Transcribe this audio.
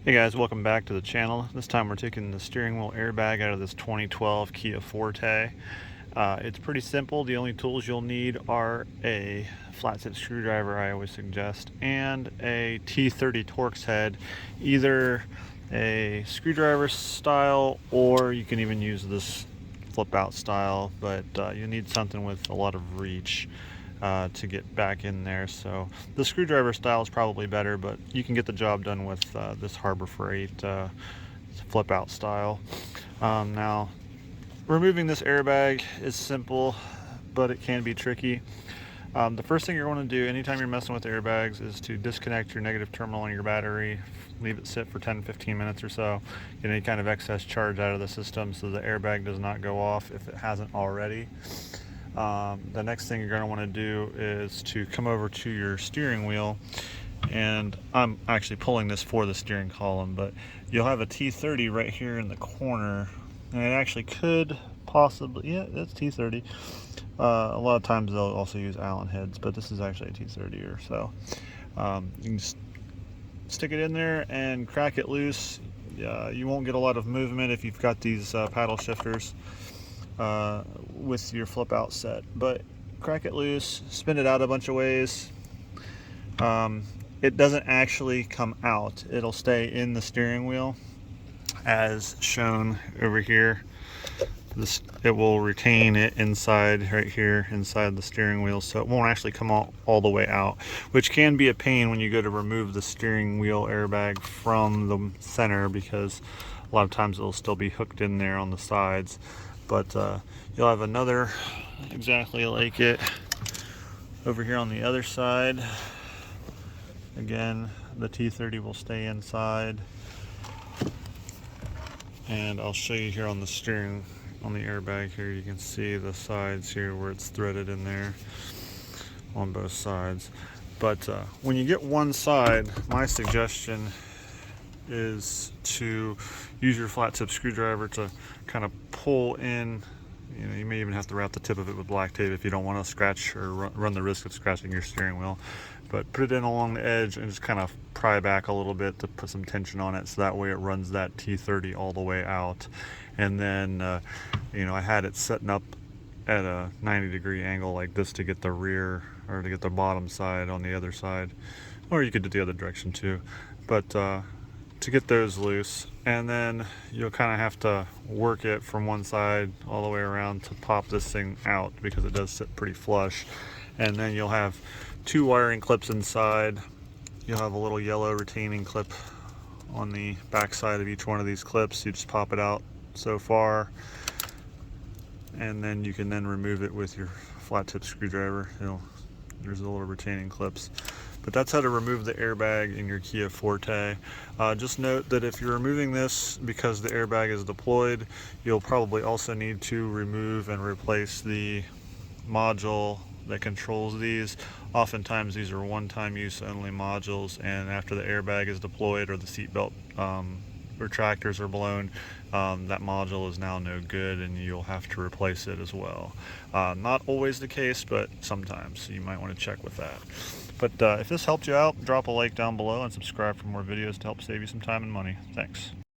Hey guys, welcome back to the channel. This time we're taking the steering wheel airbag out of this 2012 Kia Forte. It's pretty simple. The only tools you'll need are a flat tip screwdriver, I always suggest, and a T30 Torx head, either a screwdriver style or you can even use this flip out style, but you need something with a lot of reach to get back in there. So the screwdriver style is probably better, but you can get the job done with this Harbor Freight flip out style. Now, removing this airbag is simple, but it can be tricky. The first thing you're going to do anytime you're messing with airbags is to disconnect your negative terminal on your battery, leave it sit for 10-15 minutes or so, get any kind of excess charge out of the system so the airbag does not go off if it hasn't already. The next thing you're going to want to do is to come over to your steering wheel, and I'm actually pulling this for the steering column, but you'll have a T30 right here in the corner, and it actually could possibly, yeah, that's T30. A lot of times they'll also use Allen heads, but this is actually a T30 or so. You can just stick it in there and crack it loose. You won't get a lot of movement if you've got these paddle shifters with your flip out set, but crack it loose, spin it out a bunch of ways. It doesn't actually come out, it'll stay in the steering wheel as shown over here. It will retain it inside right here inside the steering wheel, so it won't actually come all the way out, which can be a pain when you go to remove the steering wheel airbag from the center, because a lot of times it'll still be hooked in there on the sides. But you'll have another exactly like it over here on the other side. Again, the T30 will stay inside, and I'll show you here on the steering, on the airbag here, you can see the sides here where it's threaded in there on both sides. But when you get one side, my suggestion is to use your flat tip screwdriver to kind of pull in. You know, you may even have to wrap the tip of it with black tape if you don't want to scratch or run the risk of scratching your steering wheel. But put it in along the edge and just kind of pry back a little bit to put some tension on it, so that way it runs that T30 all the way out. And then, you know, I had it setting up at a 90-degree angle like this to get the rear, or to get the bottom side on the other side, or you could do the other direction too. But to get those loose, and then you'll kind of have to work it from one side all the way around to pop this thing out, because it does sit pretty flush. And then you'll have two wiring clips inside. You'll have a little yellow retaining clip on the back side of each one of these clips. You just pop it out so far, and then you can then remove it with your flat tip screwdriver. There's a little retaining clips. But that's how to remove the airbag in your Kia Forte. Just note that if you're removing this because the airbag is deployed, you'll probably also need to remove and replace the module that controls these. Oftentimes these are one-time use only modules, and after the airbag is deployed or the seatbelt retractors are blown, that module is now no good and you'll have to replace it as well. Not always the case, but sometimes, so you might want to check with that. But if this helped you out, drop a like down below and subscribe for more videos to help save you some time and money. Thanks.